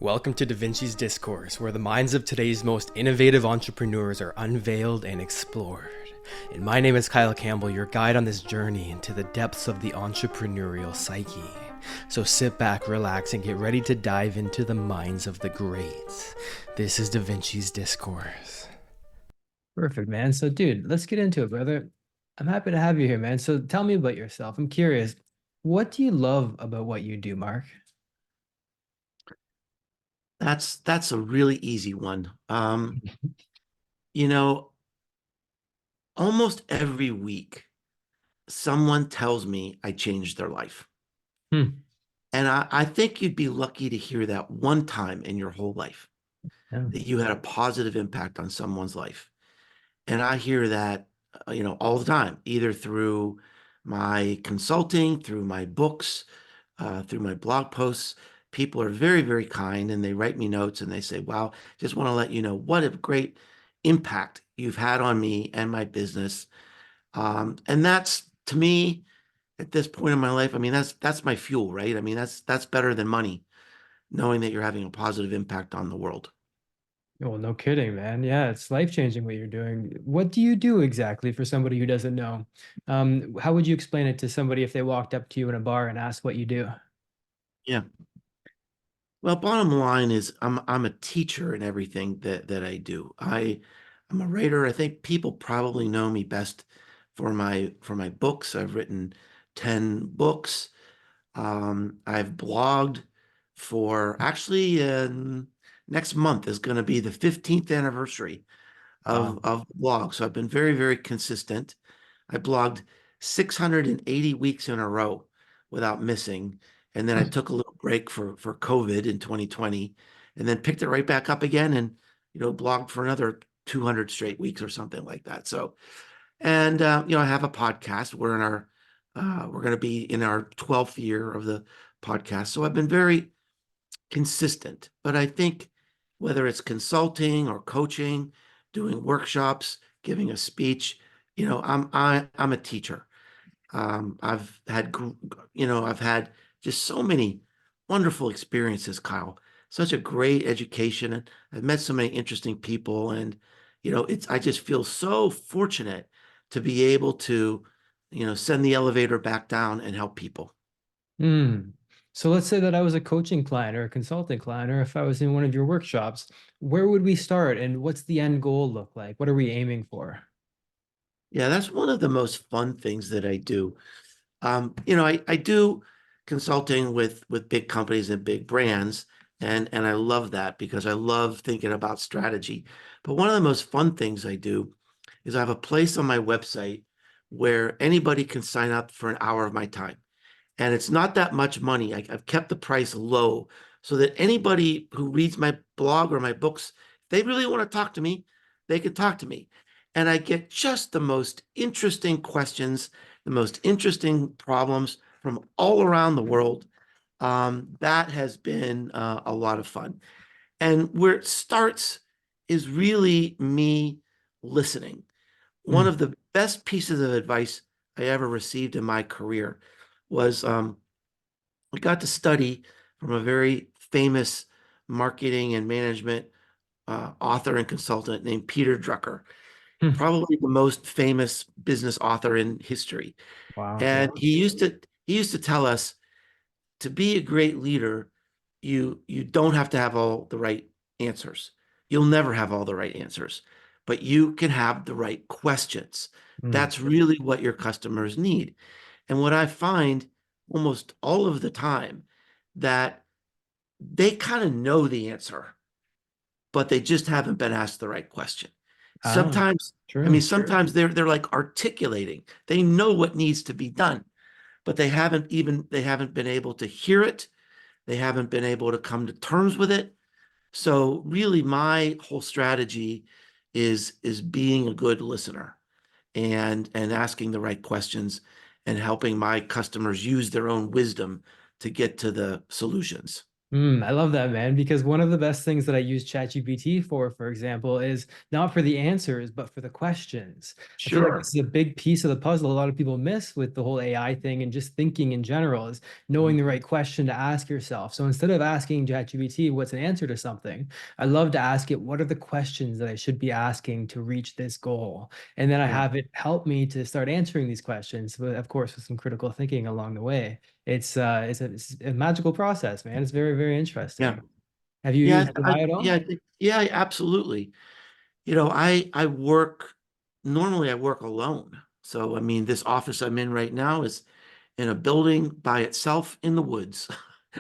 Welcome to Da Vinci's Discourse, where the minds of today's most innovative entrepreneurs are unveiled and explored. And my name is Campbell, your guide on this journey into the depths of the entrepreneurial psyche. So sit back, relax, and get ready to dive into the minds of the greats. This is Da Vinci's Discourse. Perfect, man. So, dude, let's get into it, brother. I'm happy to have you here, man. So, tell me about yourself. I'm curious. What do you love about what you do, Mark? That's a really easy one. You know, almost every week, someone tells me I changed their life. Hmm. And I think you'd be lucky to hear that one time in your whole life Yeah. that you had a positive impact on someone's life. And I hear that, all the time, either through my consulting, through my books, through my blog posts. People are very, very kind and they write me notes and they say, wow, just want to let you know what a great impact you've had on me and my business. And that's, to me, at this point in my life, I mean, that's my fuel, right? I mean, that's better than money, knowing that you're having a positive impact on the world. Well, no kidding, man. Yeah, it's life-changing what you're doing. What do you do exactly for somebody who doesn't know? How would you explain it to somebody if they walked up to you in a bar and asked what you do? Yeah. Well, bottom line is I'm a teacher in everything that I do. I'm a writer. I think people probably know me best for my books. I've written 10 books. I've blogged for actually next month is going to be the 15th anniversary Wow. of the blog. So I've been very, very consistent. I blogged 680 weeks in a row without missing. And then I took a little break for COVID in 2020 and then picked it right back up again and, blogged for another 200 straight weeks or something like that. So, and, I have a podcast. We're going to be in our 12th year of the podcast. So I've been very consistent, but I think whether it's consulting or coaching, doing workshops, giving a speech, I'm a teacher. I've had just so many wonderful experiences, Kyle. Such a great education, and I've met so many interesting people, and I just feel so fortunate to be able to, send the elevator back down and help people. Hmm. So let's say that I was a coaching client or a consulting client, or if I was in one of your workshops, where would we start and what's the end goal look like? What are we aiming for? Yeah, that's one of the most fun things that I do. I do consulting with big companies and big brands, and I love that because I love thinking about strategy. But one of the most fun things I do is I have a place on my website where anybody can sign up for an hour of my time. And it's not that much money. I've kept the price low so that anybody who reads my blog or my books, if they really want to talk to me, they can talk to me. And I get just the most interesting questions, the most interesting problems from all around the world. That has been a lot of fun. And where it starts is really me listening. One Hmm. of the best pieces of advice I ever received in my career was I got to study from a very famous marketing and management author and consultant named Peter Drucker, Hmm. probably the most famous business author in history. Wow. And Yeah. he used to tell us to be a great leader, you don't have to have all the right answers. You'll never have all the right answers, but you can have the right questions. Hmm. That's really what your customers need. And what I find almost all of the time that they kind of know the answer, but they just haven't been asked the right question. Ah, Sometimes, I mean, true. sometimes they're like articulating. They know what needs to be done, but they haven't been able to hear it. They haven't been able to come to terms with it. So really my whole strategy is being a good listener and asking the right questions and helping my customers use their own wisdom to get to the solutions. I love that, man, because one of the best things that I use ChatGPT for example, is not for the answers, but for the questions. I feel like Sure. this is a big piece of the puzzle a lot of people miss with the whole AI thing and just thinking in general is knowing the Mhm. right question to ask yourself. So instead of asking ChatGPT what's an answer to something, I love to ask it, what are the questions that I should be asking to reach this goal? And then I Yeah. have it help me to start answering these questions, but of course, with some critical thinking along the way. It's a magical process, man. It's very, very Yeah. interesting. Have you Yeah. used AI at all? Yeah, absolutely. I work, normally I work alone. So, I mean, this office I'm in right now is in a building by itself in the woods.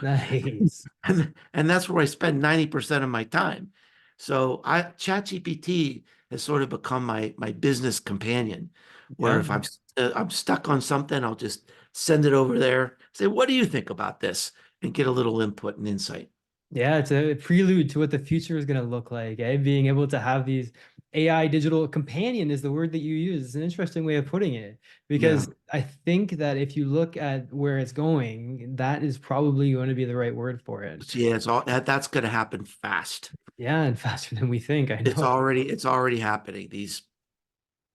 Nice. And that's where I spend 90% of my time. So ChatGPT has sort of become my business companion, where Yeah. if I'm stuck on something, I'll just send it over there, say, what do you think about this? And get a little input and insight. Yeah, it's a prelude to what the future is going to look like, eh? Being able to have these AI digital companion is the word that you use. It's an interesting way of putting it Yeah. because I think that if you look at where it's going, that is probably going to be the right word for it. So yeah, that's going to happen fast. Yeah, and faster than we think. I know. It's already happening. These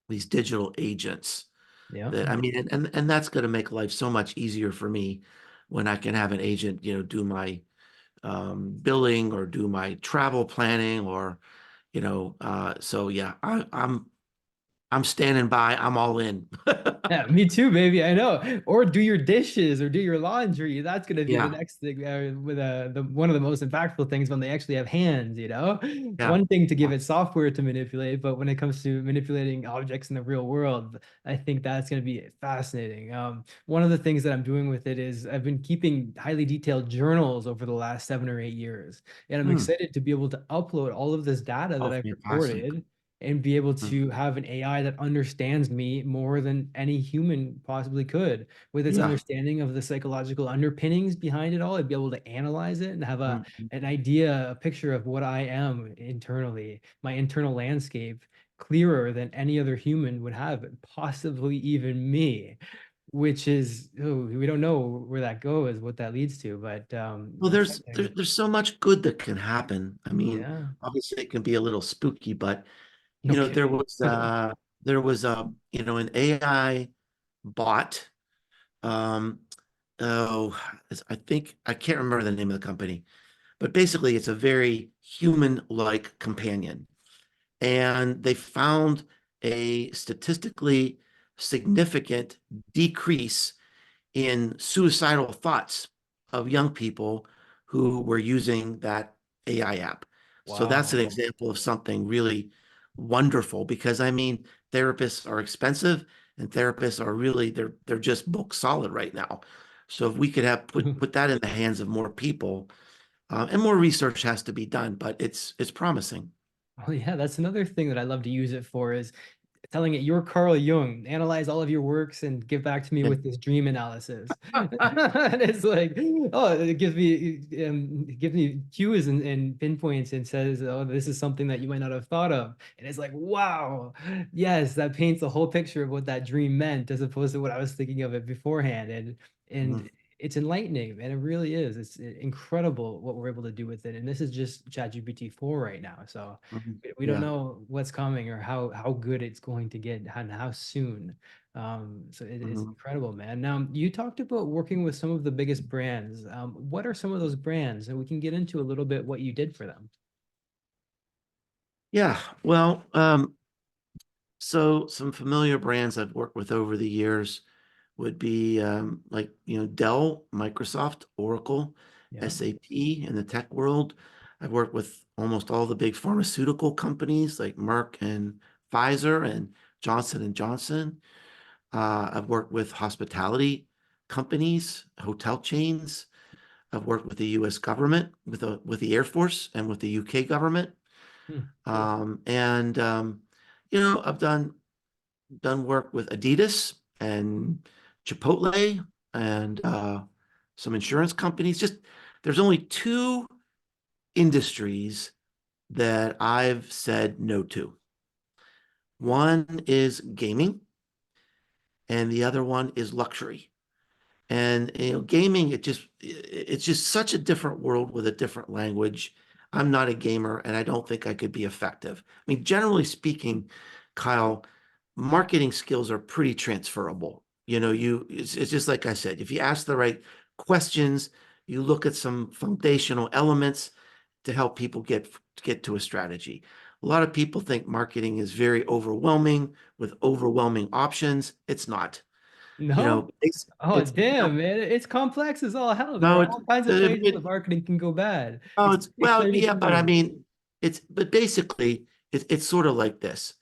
digital agents Yeah. that, I mean, and that's going to make life so much easier for me when I can have an agent, do my billing or do my travel planning or, so yeah, I'm standing by. I'm all in. Yeah, me too, baby. I know. Or do your dishes or do your laundry. That's gonna be the Yeah, next thing. With one of the most impactful things when they actually have hands. yeah. One thing to give it software to manipulate, but when it comes to manipulating objects in the real world, I think that's gonna be fascinating. One of the things that I'm doing with it is I've been keeping highly detailed journals over the last 7 or 8 years, and I'm Hmm. excited to be able to upload all of this data Oh, that I've fantastic. recorded and be able Hmm. to have an AI that understands me more than any human possibly could. With its Yeah. understanding of the psychological underpinnings behind it all, I'd be able to analyze it and have Mhm. an idea, a picture of what I am internally, my internal landscape, clearer than any other human would have, possibly even me. Which is, oh, we don't know where that goes, what that leads to, but Well, exciting. there's so much good that can happen. I mean, Yeah, obviously it can be a little spooky, but no there kidding. was an AI bot. Um, oh, I think I can't remember the name of the company, but basically it's a very human-like companion. And they found a statistically significant decrease in suicidal thoughts of young people who were using that AI app. So that's an Wow. example of something really wonderful because I mean, therapists are expensive and therapists are really they're just book solid right now. So if we could have put that in the hands of more people, and more research has to be done, but it's promising. Oh yeah, that's another thing that I love to use it for is telling it you're Carl Jung, analyze all of your works and give back to me Yeah. with this dream analysis. And it's like, oh, it gives me cues and pinpoints and says, oh, this is something that you might not have thought of. And it's like, wow, yes, that paints a whole picture of what that dream meant as opposed to what I was thinking of it beforehand. And Mhm, it's enlightening, and it really is. It's incredible what we're able to do with it. And this is just ChatGPT 4 right now. So mhm. we don't Yeah. know what's coming or how good it's going to get and how soon. So it's Mhm. incredible, man. Now, you talked about working with some of the biggest brands. What are some of those brands? And we can get into a little bit what you did for them. Yeah. Well, so some familiar brands I've worked with over the years would be like, Dell, Microsoft, Oracle, Yeah. SAP in the tech world. I've worked with almost all the big pharmaceutical companies like Merck and Pfizer and Johnson and Johnson. I've worked with hospitality companies, hotel chains. I've worked with the U.S. government, with the Air Force, and with the UK government. Hmm. And I've done work with Adidas and Chipotle and some insurance companies. Just there's only two industries that I've said no to. One is gaming, and the other one is luxury. And gaming, it's just such a different world with a different language. I'm not a gamer, and I don't think I could be effective. I mean, generally speaking, Kyle, marketing skills are pretty transferable. It's just like I said, if you ask the right questions, you look at some foundational elements to help people get to a strategy. A lot of people think marketing is very overwhelming with overwhelming options. It's not. You No? know, it's Oh, it's damn, man. It's complex as all hell. There no, are it's all kinds of places that marketing can go bad. oh, it's well, Explain it yeah, to but I me. mean, but basically, it's sort of like this.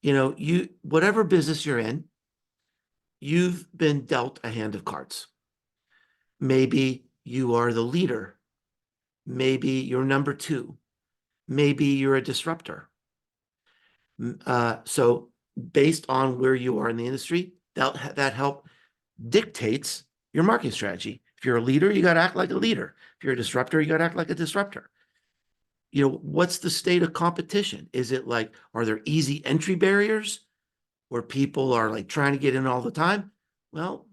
You whatever business you're in, you've been dealt a hand of cards. Maybe you are the leader. Maybe you're number two. Maybe you're a disruptor. So based on where you are in the industry, that help dictates your marketing strategy. If you're a leader, you got to act like a leader. If you're a disruptor, you got to act like a disruptor. What's the state of competition? Is it like, are there easy entry barriers where people are like trying to get in all the time? Well,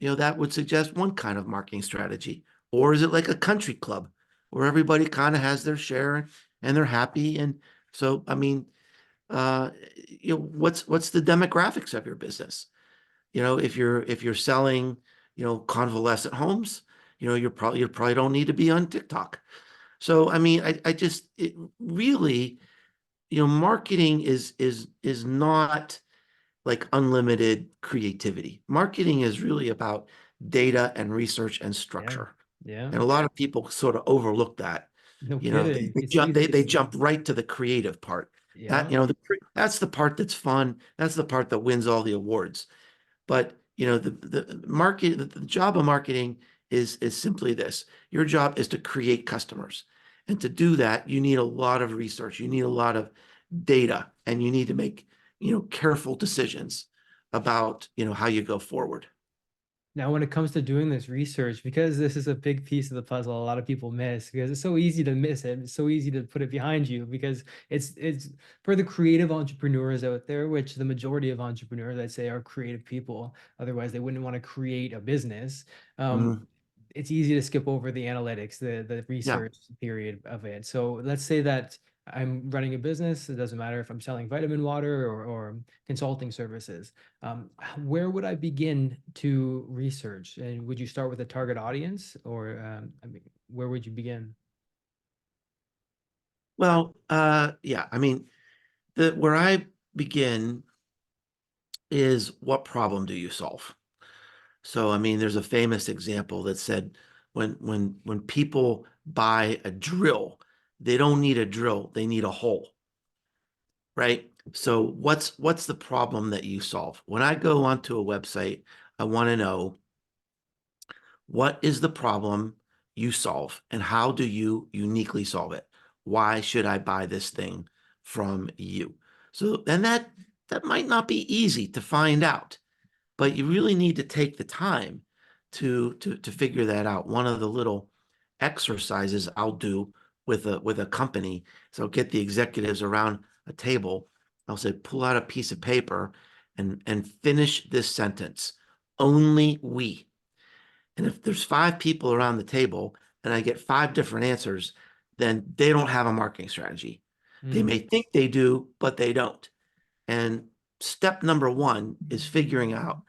that would suggest one kind of marketing strategy. Or is it like a country club where everybody kind of has their share and they're happy? And so, I mean, what's the demographics of your business? If you're selling, convalescent homes, you probably don't need to be on TikTok. So, I mean, I just it really, marketing is not like unlimited creativity. Marketing is really about data and research and Yeah. structure. Yeah. And a lot of people sort of overlook that. No They, kidding. they It's jump easy they to they see. jump right to the creative part. That, Yeah. that's the part that's fun. That's the part that wins all the awards. But the job of marketing is simply this. Your job is to create customers. And to do that, you need a lot of research, you need a lot of data, and you need to make, careful decisions about, how you go forward. Now, when it comes to doing this research, because this is a big piece of the puzzle, a lot of people miss because it's so easy to miss it. It's so easy to put it behind you because it's for the creative entrepreneurs out there, which the majority of entrepreneurs, I'd say, are creative people. Otherwise, they wouldn't want to create a business. Mhm. It's easy to skip over the analytics, the Yeah. research period of it. So let's say that I'm running a business. It doesn't matter if I'm selling vitamin water or consulting services. Where would I begin to research? And would you start with a target audience, or I mean, where would you begin? Well, yeah, I mean, where I begin is what problem do you solve? So, I mean, there's a famous example that said when people buy a drill, they don't need a drill, they need a hole, right? So what's the problem that you solve? When I go onto a website, I want to know what is the problem you solve and how do you uniquely solve it? Why should I buy this thing from you? So, and that might not be easy to find out, but you really need to take the time to figure that out. One of the little exercises I'll do with a company, so I'll get the executives around a table. I'll say, pull out a piece of paper and finish this sentence. Only we. And if there's five people around the table and I get five different answers, then they don't have a marketing strategy. They Mm. may think they do, but they don't. And step number one is figuring out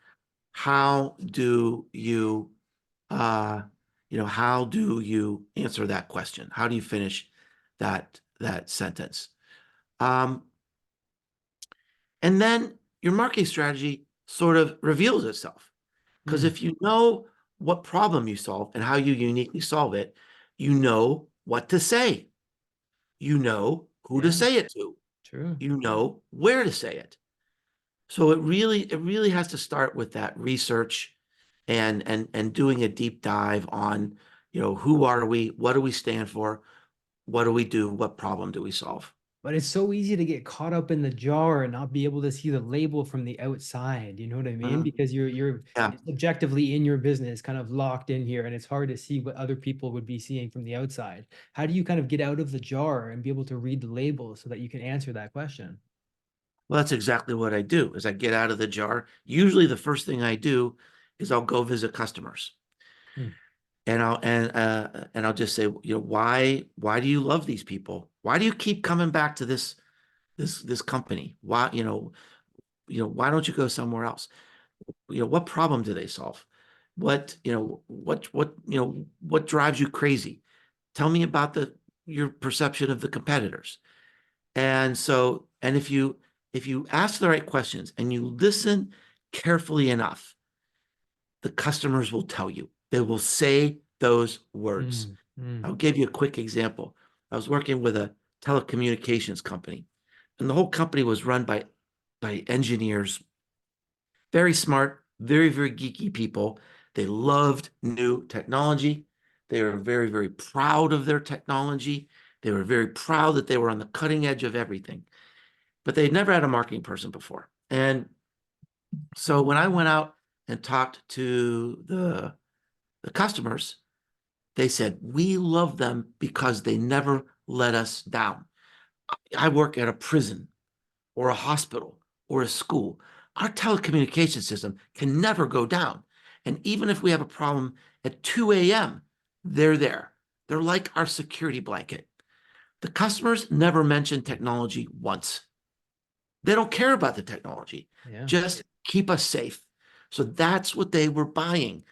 how do you how do you answer that question? How do you finish that sentence? Um, and then your marketing strategy sort of reveals itself. Because Mm. if you know what problem you solve and how you uniquely solve it, you know what to say. You know who to Yeah, say it to. true. You know where to say it. So it really has to start with that research and doing a deep dive on, who are we? What do we stand for? What do we do? What problem do we solve? But it's so easy to get caught up in the jar and not be able to see the label from the outside. You know what I mean? Mhm. Because you're Yeah. subjectively in your business, kind of locked in here, and it's hard to see what other people would be seeing from the outside. How do you kind of get out of the jar and be able to read the label so that you can answer that question? Well, that's exactly what I do is I get out of the jar. Usually the first thing I do is I'll go visit customers. Hmm. And I'll just say, why do you love these people? Why do you keep coming back to this company? Why, why don't you go somewhere else? What problem do they solve? What drives you crazy? Tell me about your perception of the competitors. And if you ask the right questions and you listen carefully enough, the customers will tell you. They will say those words. Hmm. Hmm. I'll give you a quick example. I was working with a telecommunications company, and the whole company was run by engineers, very smart, very, very geeky people. They loved new technology. They were very, very proud of their technology. They were very proud that they were on the cutting edge of everything, but they'd never had a marketing person before. And so when I went out and talked to the customers, they said, we love them because they never let us down. I work at a prison or a hospital or a school. Our telecommunication system can never go down. And even if we have a problem at 2 a.m., they're there. They're like our security blanket. The customers never mention technology once. They don't care about the technology. Yeah. Just keep us safe. So that's what they were buying.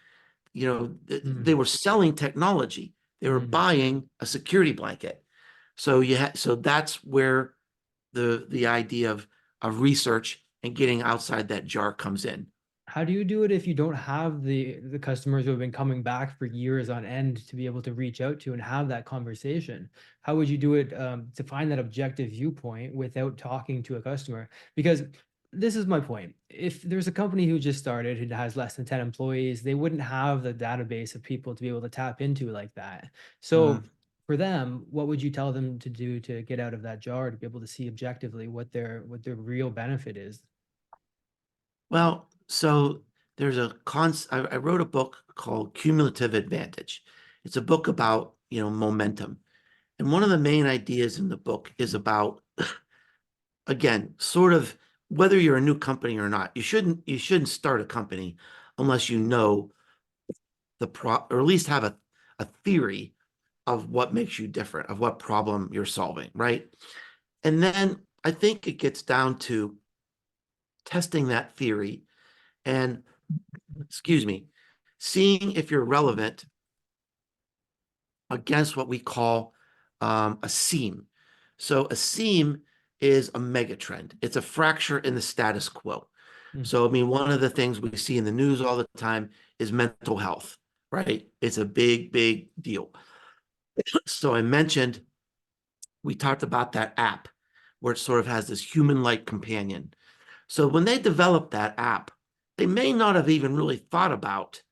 They Hmm. were selling technology. They were Hmm. buying a security blanket. So that's where the idea of research and getting outside that jar comes in. How do you do it if you don't have the customers who have been coming back for years on end to be able to reach out to and have that conversation? How would you do it to find that objective viewpoint without talking to a customer? Because this is my point. If there's a company who just started who has less than 10 employees, they wouldn't have the database of people to be able to tap into like that. So Mm. for them, what would you tell them to do to get out of that jar to be able to see objectively what their real benefit is? Well, so there's I wrote a book called Cumulative Advantage. It's a book about, momentum. And one of the main ideas in the book is about, again, sort of whether you're a new company or not, you shouldn't start a company unless you know or at least have a theory of what makes you different, of what problem you're solving, right? And then I think it gets down to testing that theory and, excuse me, seeing if you're relevant against what we call a seam. So a seam is a megatrend. It's a fracture in the status quo. Hmm. So, I mean, one of the things we see in the news all the time is mental health, right? It's a big, big deal. So we talked about that app where it sort of has this human-like companion. So when they developed that app, they may not have even really thought about,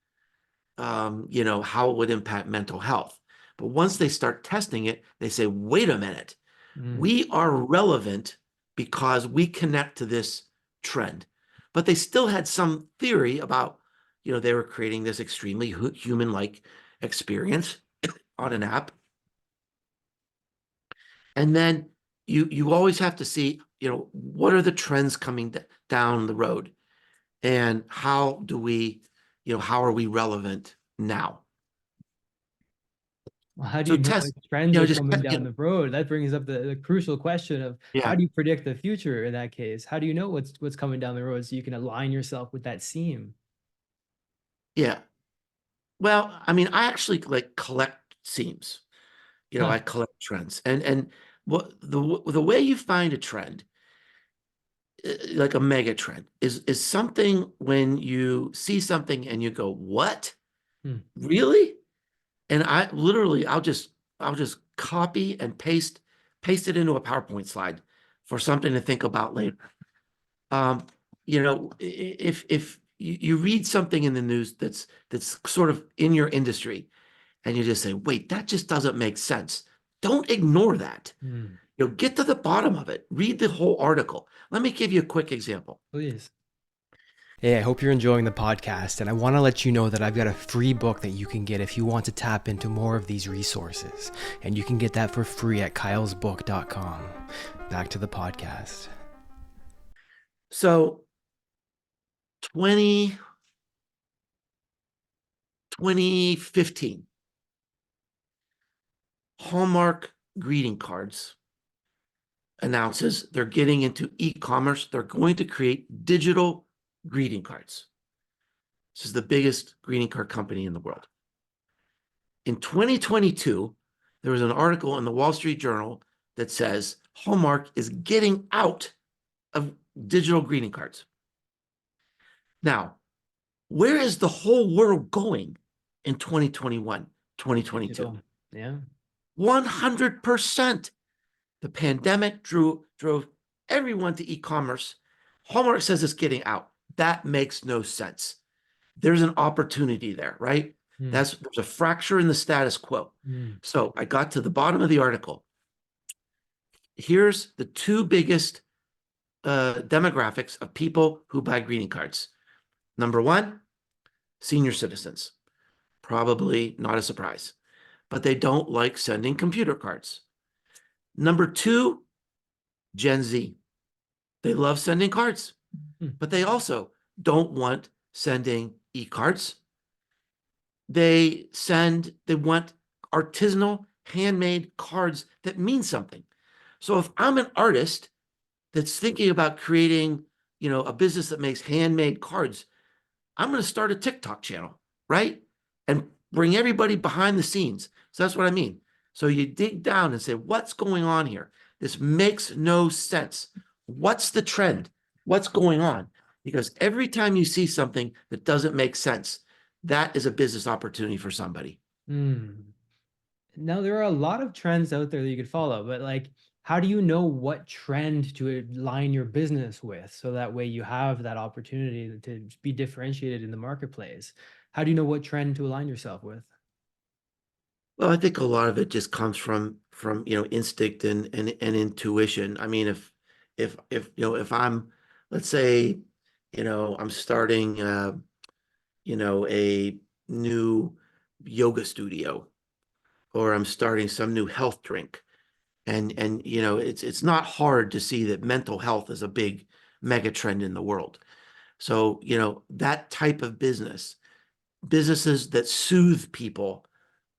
how it would impact mental health. But once they start testing it, they say, wait a minute, Hmm. we are relevant because we connect to this trend. But they still had some theory about, they were creating this extremely human-like experience on an app. And then you always have to see, what are the trends coming down the road, and how are we relevant now? Well, how do So you know what test, trends are just coming down the road? That brings up the crucial question of how yeah, do you predict the future in that case? How do you know what's coming down the road so you can align yourself with that seam? yeah. Well, I mean, I actually like collect seams. Huh. I collect trends, and what the way you find a trend, like a mega trend, is something when you see something and you go, "What? Hmm. Really?" And I literally, I'll just copy and paste it into a PowerPoint slide for something to think about later. Um, if you read something in the news that's sort of in your industry, and you just say, wait, that just doesn't make sense. Don't ignore that. Hmm. Get to the bottom of it. Read the whole article. Let me give you a quick example. Please. Hey, I hope you're enjoying the podcast, and I want to let you know that I've got a free book that you can get if you want to tap into more of these resources. And you can get that for free at kylesbook.com. Back to the podcast. So 20, 2015, Hallmark greeting cards announces they're getting into e-commerce. They're going to create digital greeting cards. This is the biggest greeting card company in the world. In 2022, there was an article in the Wall Street Journal that says Hallmark is getting out of digital greeting cards. Now, where is the whole world going in 2021, 2022? Digital. Yeah. 100%. The pandemic drove everyone to e-commerce. Hallmark says it's getting out. That makes no sense. There's an opportunity there, right? There's a fracture in the status quo. So I got to the bottom of the article. Here's the two biggest demographics of people who buy greeting cards. Number one, senior citizens. Probably not a surprise, but they don't like sending computer cards. Number two, Gen Z. They love sending cards, but they also don't want sending e-cards. They want artisanal, handmade cards that mean something. So if I'm an artist that's thinking about creating, a business that makes handmade cards, I'm going to start a TikTok channel, right? And bring everybody behind the scenes. So that's what I mean. So you dig down and say, what's going on here? This makes no sense. What's the trend? What's going on? Because every time you see something that doesn't make sense, that is a business opportunity for somebody. Now, there are a lot of trends out there that you could follow, but like, how do you know what trend to align your business with? So that way you have that opportunity to be differentiated in the marketplace. How do you know what trend to align yourself with? Well, I think a lot of it just comes from instinct and intuition. I mean, if I'm, let's say, I'm starting a new yoga studio, or I'm starting some new health drink, and it's not hard to see that mental health is a big mega trend in the world. So that type of businesses that soothe people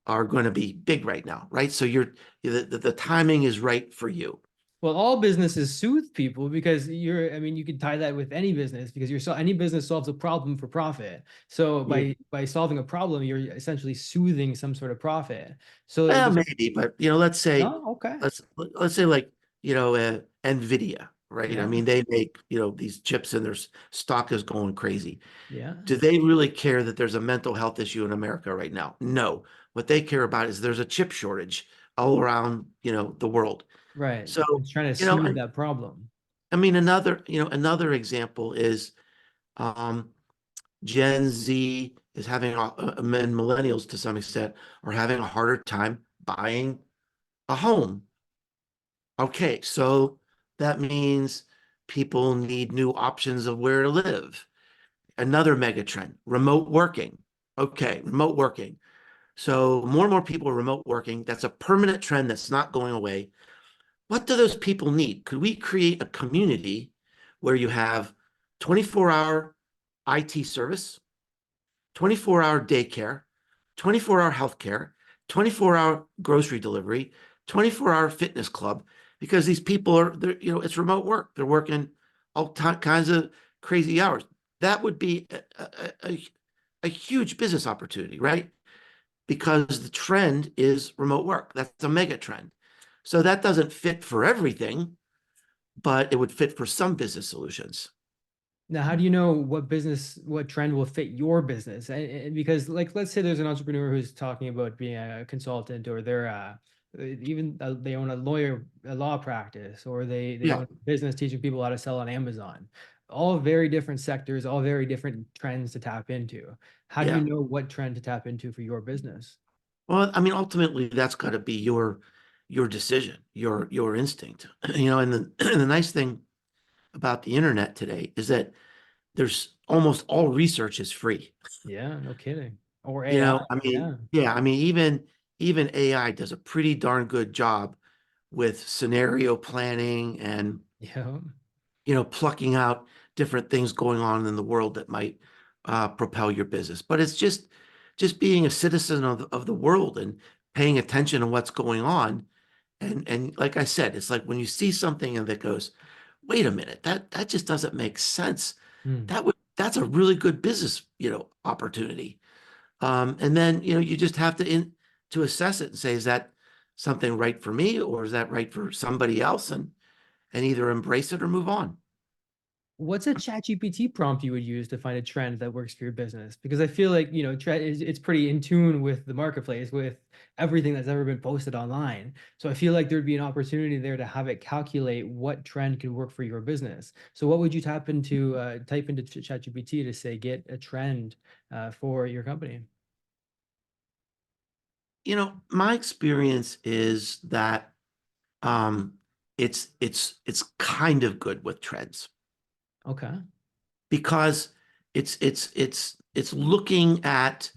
are going to be big right now, right? So the timing is right for you. Well, all businesses soothe people because you could tie that with any business because any business solves a problem for profit. So by solving a problem, you're essentially soothing some sort of profit. So Well, maybe, but let's say oh, okay. let's say like Nvidia, right? Yeah. I mean, they make these chips and their stock is going crazy. Yeah. Do they really care that there's a mental health issue in America right now? No. What they care about is there's a chip shortage all around the world. Right. So It's trying to soothe that problem. I mean, another example is Gen Z is having and millennials to some extent are having a harder time buying a home. Okay, so that means people need new options of where to live. Another mega trend, remote working. Okay, remote working. So more and more people are remote working. That's a permanent trend that's not going away. What do those people need? Could we create a community where you have 24-hour IT service, 24-hour daycare, 24-hour healthcare, 24-hour grocery delivery, 24-hour fitness club? Because these people it's remote work. They're working all kinds of crazy hours. That would be a huge business opportunity, right? Because the trend is remote work. That's a mega trend. So that doesn't fit for everything, but it would fit for some business solutions. Now, how do you know what trend will fit your business? Because like, let's say there's an entrepreneur who's talking about being a consultant, or they're they own a law practice, or they own a business teaching people how to sell on Amazon. All very different sectors, all very different trends to tap into. How do you know what trend to tap into for your business? Well, I mean, ultimately, that's got to be your decision, your instinct. And the nice thing about the internet today is that there's almost all research is free. Yeah, no kidding. Or AI. I mean, I mean, even AI does a pretty darn good job with scenario planning and Yeah. plucking out different things going on in the world that might propel your business. But it's just just being a citizen of the world and paying attention to what's going on. And like I said, it's like when you see something and that goes, wait a minute, that just doesn't make sense. Mm. That's a really good business, opportunity. And then, you just have to assess it and say, is that something right for me or is that right for somebody else? And either embrace it or move on. What's a ChatGPT prompt you would use to find a trend that works for your business? Because I feel like, trend is it's pretty in tune with the marketplace, with everything that's ever been posted online. So I feel like there'd be an opportunity there to have it calculate what trend could work for your business. So what would you type into ChatGPT to say, get a trend for your company? My experience is that um, it's kind of good with trends Okay. because it's looking at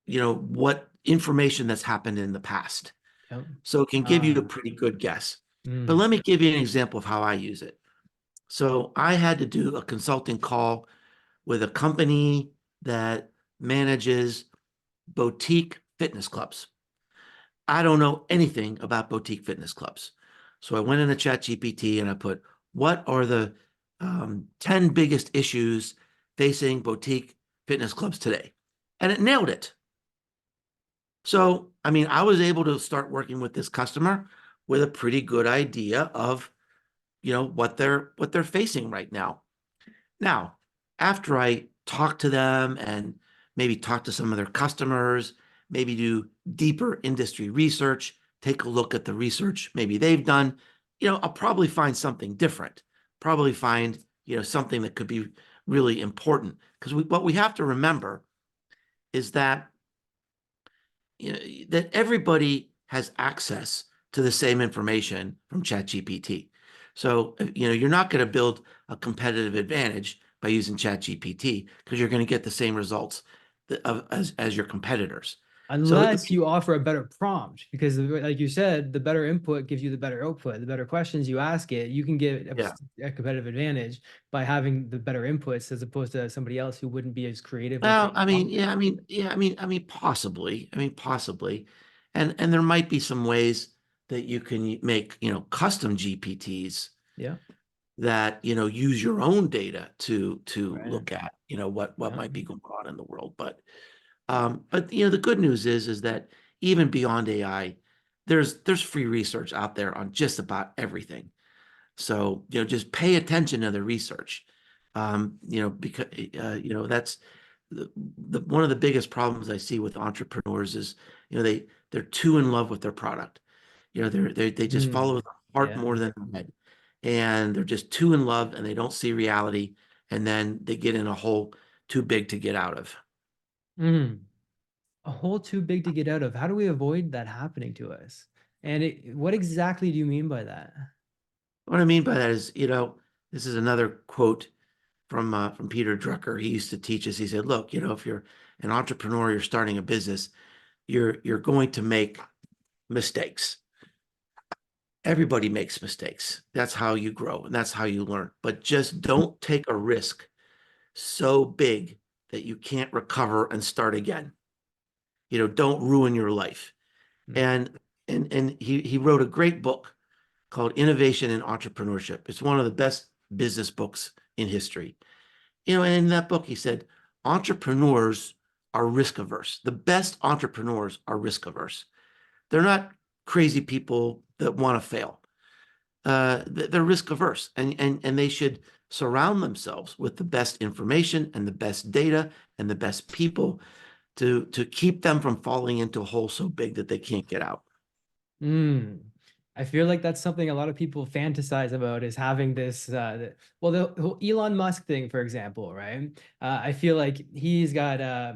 what information that's happened in the past. Yep. So it can give you a Ah. pretty good guess. But Mm. let me give you an example of how I use it. So I had to do a consulting call with a company that manages boutique fitness clubs. I don't know anything about boutique fitness clubs. So I went into ChatGPT and I put, what are the 10 biggest issues facing boutique fitness clubs today? And it nailed it. So, I mean, I was able to start working with this customer with a pretty good idea of, what they're facing right now. Now, after I talk to them and maybe talk to some of their customers, maybe do deeper industry research, take a look at the research maybe they've done, I'll probably find something different, probably find, something that could be really important. Because what we have to remember is that, that everybody has access to the same information from ChatGPT. So, you're not going to build a competitive advantage by using ChatGPT because you're going to get the same results as your competitors. So, Unless you offer a better prompt, because like you said, the better input gives you the better output. The better questions you ask it, you can get yeah. a competitive advantage by having the better inputs as opposed to somebody else who wouldn't be as creative with Well, the I mean, prompt. yeah, possibly. Possibly. And there might be some ways that you can make, custom GPTs Yeah. that, use your own data to Right. look at, what Yeah. might be going on in the world. But the good news is that even beyond AI, there's free research out there on just about everything. So, just pay attention to the research. Because that's one of the biggest problems I see with entrepreneurs is, they're too in love with their product. They just follow Mm. their heart Yeah. more than their head, and they're just too in love and they don't see reality, and then they get in a hole too big to get out of. Mm. A hole too big to get out of. How do we avoid that happening to us? And what exactly do you mean by that? What I mean by that is, this is another quote from Peter Drucker. He used to teach us. He said, "Look, if you're an entrepreneur, you're starting a business, you're going to make mistakes. Everybody makes mistakes. That's how you grow and that's how you learn. But just don't take a risk so big that you can't recover and start again. Don't ruin your life." Mm. And he wrote a great book called Innovation and Entrepreneurship. It's one of the best business books in history. And in that book, he said, entrepreneurs are risk averse. The best entrepreneurs are risk averse. They're not crazy people that want to fail. They're risk averse, and they should surround themselves with the best information and the best data and the best people to keep them from falling into a hole so big that they can't get out. Mm. I feel like that's something a lot of people fantasize about is having this, well, the whole Elon Musk thing, for example, right? I feel like he's got, I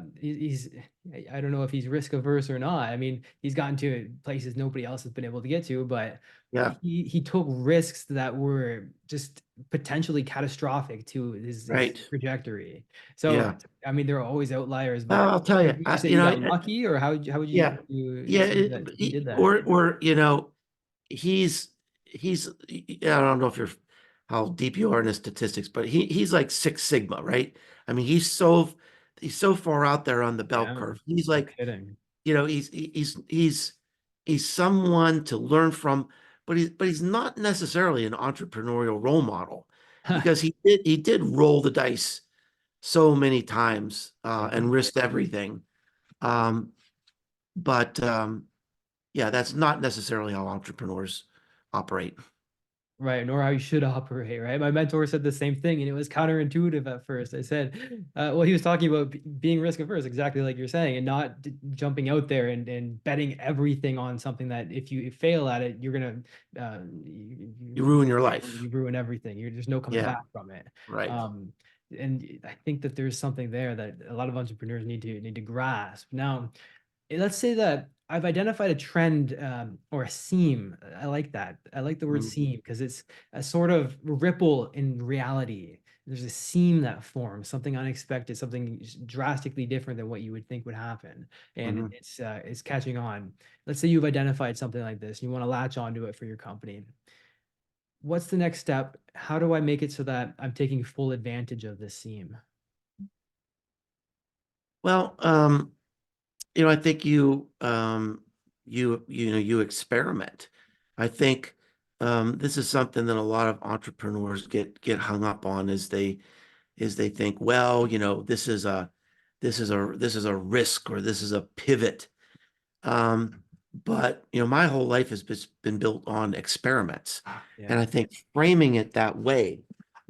don't know if he's risk averse or not. I mean, he's gotten to places nobody else has been able to get to, but Yeah, he took risks that were just potentially catastrophic to his right. trajectory. So, Yeah. I mean, there are always outliers, but I'll tell you, would you say he got lucky, or how would yeah, you yeah, say that he did that? or he's I don't know if you're how deep you are in the statistics, but he's like Six Sigma, right? I mean, he solved he's so far out there on the bell Yeah, curve. He's no like, kidding. you know, he's someone to learn from, but he's not necessarily an entrepreneurial role model because he did roll the dice so many times Yeah. and risked everything. Um, but yeah, that's not necessarily how entrepreneurs operate. Right, nor how you should operate, right? My mentor said the same thing, and it was counterintuitive at first. I said, well, he was talking about being risk averse, exactly like you're saying, and not jumping out there and betting everything on something that if you fail at it, you're gonna You ruin your life. you ruin everything. There's no coming Yeah, back from it. right. And I think that there's something there that a lot of entrepreneurs need to grasp. Now, let's say that I've identified a trend or a seam. I like that. I like the word Mhm. seam because it's a sort of ripple in reality. There's a seam that forms, something unexpected, something drastically different than what you would think would happen, and Mhm. it's catching on. Let's say you've identified something like this, you want to latch onto it for your company. What's the next step? How do I make it so that I'm taking full advantage of this seam? Well, I think you experiment. I think this is something that a lot of entrepreneurs get hung up on is they think, well, this is a risk or this is a pivot. But my whole life has been built on experiments. And Yeah, I think framing it that way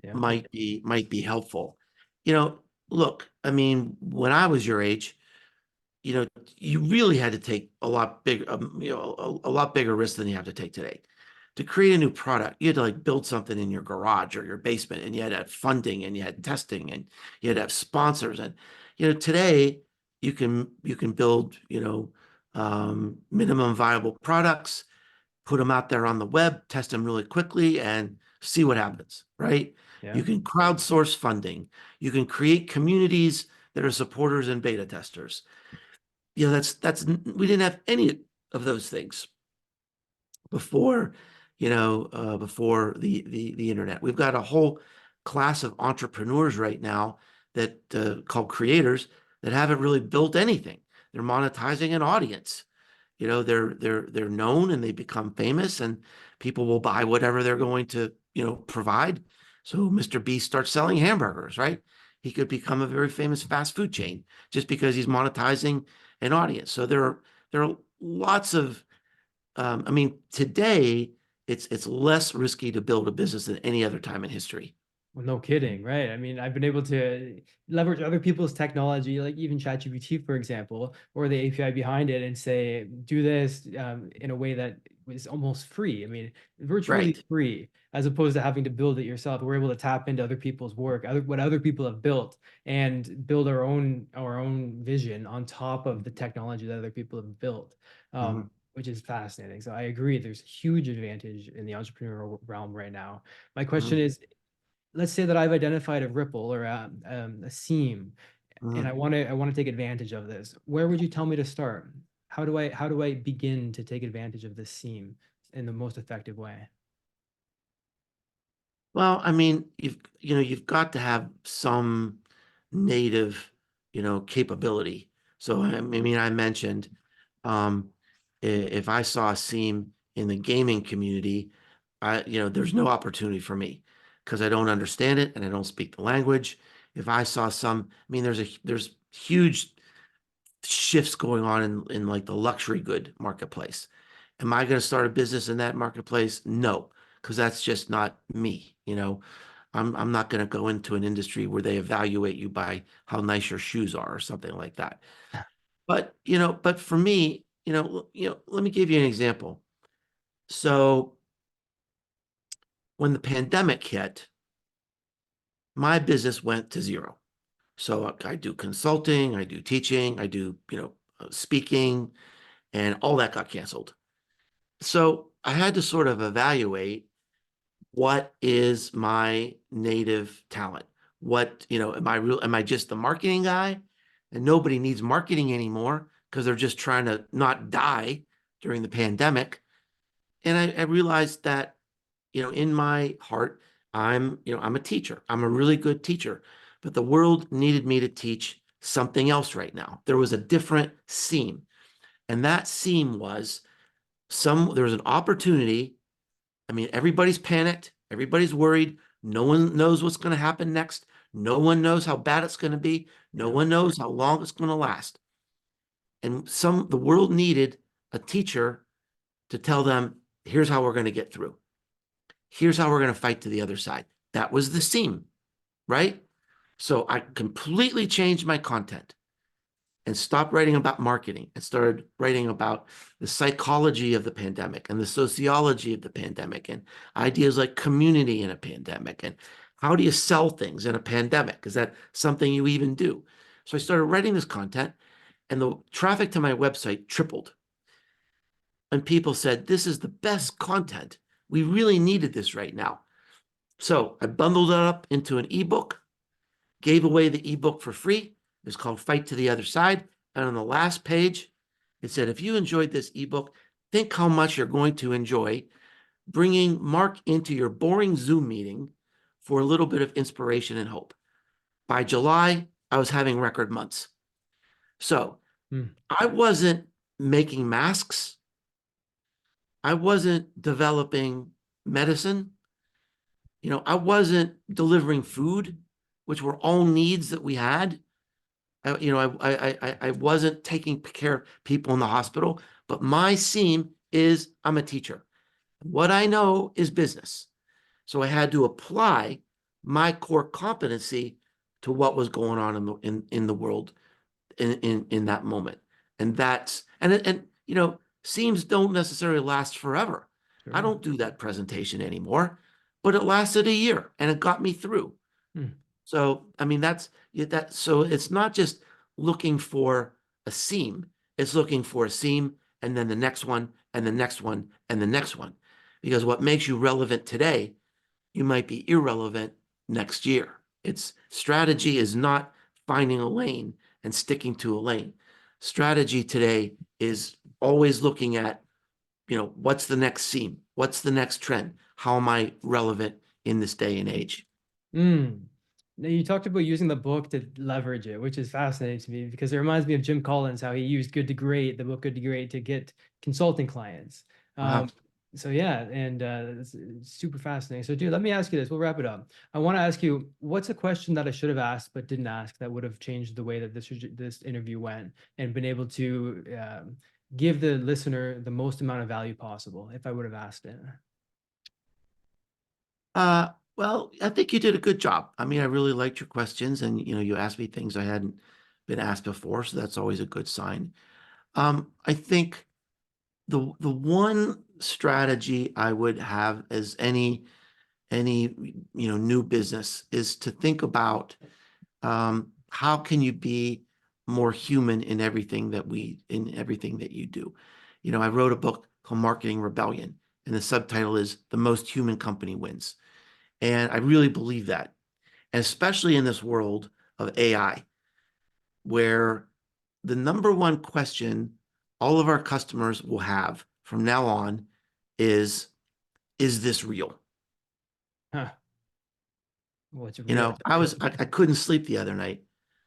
yeah, might be helpful. You know, Look, I mean, when I was your age, you know, you really had to take a lot big, a lot bigger risk than you have to take today. To create a new product, you had to like build something in your garage or your basement, and you had to have funding, and you had testing, and you had to have sponsors. And today you can build, minimum viable products, put them out there on the web, test them really quickly, and see what happens. Right? yeah. You can crowdsource funding. You can create communities that are supporters and beta testers. That's we didn't have any of those things before, before the internet. We've got a whole class of entrepreneurs right now that called creators that haven't really built anything. They're monetizing an audience. They're known and they become famous, and people will buy whatever they're going to, provide. So Mr. Beast starts selling hamburgers, right? He could become a very famous fast food chain just because he's monetizing an audience. So there are lots of I mean, today it's less risky to build a business than any other time in history. Well, no kidding, right? I mean, I've been able to leverage other people's technology, like even ChatGPT, for example, or the API behind it, and say, do this in a way that is almost free. I mean, virtually Right. free, as opposed to having to build it yourself. We're able to tap into other people's work, what other people have built, and build our own vision on top of the technology that other people have built. Mhm. Which is fascinating. So I agree, there's a huge advantage in the entrepreneurial realm right now. My question Mhm. is, let's say that I've identified a ripple or a seam, and I Mhm. want to take advantage of this. Where would you tell me to start? How do I begin to take advantage of this seam in the most effective way? Well, I mean, you've got to have some native, capability. So I mentioned if I saw a seam in the gaming community, there's no opportunity for me because I don't understand it and I don't speak the language. If I saw there's huge shifts going on in like the luxury good marketplace. Am I going to start a business in that marketplace? No, because that's just not me. I'm not going to go into an industry where they evaluate you by how nice your shoes are or something like that. But for me, let me give you an example. So when the pandemic hit, my business went to zero. So I do consulting, I do teaching, I do, speaking, and all that got canceled. So I had to sort of evaluate what is my native talent? Am I just the marketing guy? And nobody needs marketing anymore because they're just trying to not die during the pandemic. And I realized that, in my heart, I'm a teacher. I'm a really good teacher, but the world needed me to teach something else right now. There was a different seam. And that seam was there was an opportunity. I mean, everybody's panicked. Everybody's worried. No one knows what's going to happen next. No one knows how bad it's going to be. No one knows how long it's going to last. And the world needed a teacher to tell them, here's how we're going to get through. Here's how we're going to fight to the other side. That was the seam, right? So I completely changed my content and stopped writing about marketing and started writing about the psychology of the pandemic and the sociology of the pandemic and ideas like community in a pandemic and how do you sell things in a pandemic? Is that something you even do? So I started writing this content, and the traffic to my website tripled. And people said, this is the best content. We really needed this right now. So I bundled it up into an ebook, gave away the ebook for free. It's called Fight to the Other Side. And on the last page, it said, if you enjoyed this ebook, think how much you're going to enjoy bringing Mark into your boring Zoom meeting for a little bit of inspiration and hope. By July, I was having record months. So I wasn't making masks. I wasn't developing medicine. I wasn't delivering food, which were all needs that we had. I wasn't taking care of people in the hospital, but my seam is I'm a teacher. What I know is business. So I had to apply my core competency to what was going on in the world in that moment. And seams don't necessarily last forever. Sure. I don't do that presentation anymore, but it lasted a year and it got me through. So, I mean, so it's not just looking for a seam, it's looking for a seam and then the next one and the next one and the next one. Because what makes you relevant today, you might be irrelevant next year. Strategy is not finding a lane and sticking to a lane. Strategy today is always looking at, what's the next seam? What's the next trend? How am I relevant in this day and age? Now, you talked about using the book to leverage it, which is fascinating to me because it reminds me of Jim Collins, how he used Good to Great, the book Good to Great, to get consulting clients. So yeah, and it's super fascinating. So dude, let me ask you this. We'll wrap it up. I want to ask you, what's a question that I should have asked but didn't ask that would have changed the way that this interview went and been able to give the listener the most amount of value possible if I would have asked it? Well, I think you did a good job. I mean, I really liked your questions, and you asked me things I hadn't been asked before, so that's always a good sign. I think the one strategy I would have as any new business is to think about how can you be more human in everything that you do. I wrote a book called Marketing Rebellion, and the subtitle is The Most Human Company Wins. And I really believe that, and especially in this world of AI, where the number one question all of our customers will have from now on is this real? What's real? I couldn't sleep the other night.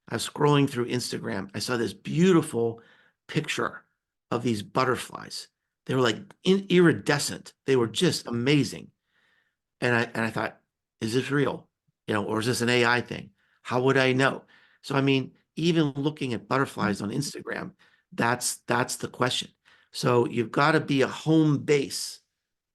I was scrolling through Instagram. I saw this beautiful picture of these butterflies. They were like iridescent. They were just amazing. And I thought, is this real? Or is this an AI thing? How would I know? So, I mean, even looking at butterflies on Instagram, that's the question. So you've got to be a home base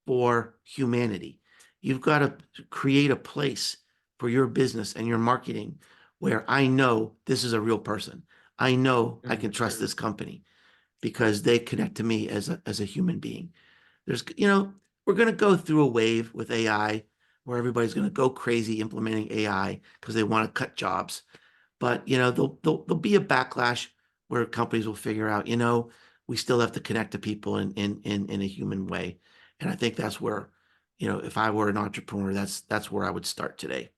for humanity. You've got to create a place for your business and your marketing where I know this is a real person. I know I can trust this company because they connect to me as a human being. We're going to go through a wave with AI where everybody's going to go crazy implementing AI because they want to cut jobs. But, there'll be a backlash where companies will figure out, we still have to connect to people in a human way. And I think that's where, if I were an entrepreneur, that's where I would start today.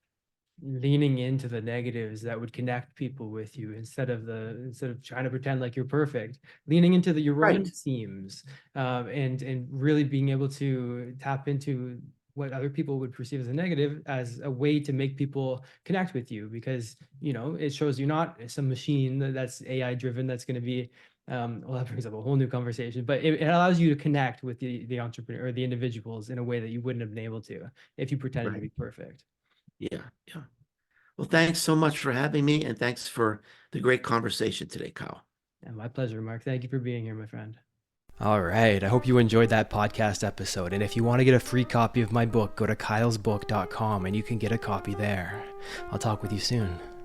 Leaning into the negatives that would connect people with you instead of trying to pretend like you're perfect, leaning into your own seams, and really being able to tap into what other people would perceive as a negative as a way to make people connect with you, because, you know, it shows you're not some machine that's AI driven that's going to be, well, that brings up a whole new conversation, but it allows you to connect with the entrepreneur or the individuals in a way that you wouldn't have been able to if you pretended to be perfect. Yeah. Yeah. Well, thanks so much for having me, and thanks for the great conversation today, Kyle. And my pleasure, Mark. Thank you for being here, my friend. All right. I hope you enjoyed that podcast episode. And if you want to get a free copy of my book, go to kylesbook.com and you can get a copy there. I'll talk with you soon.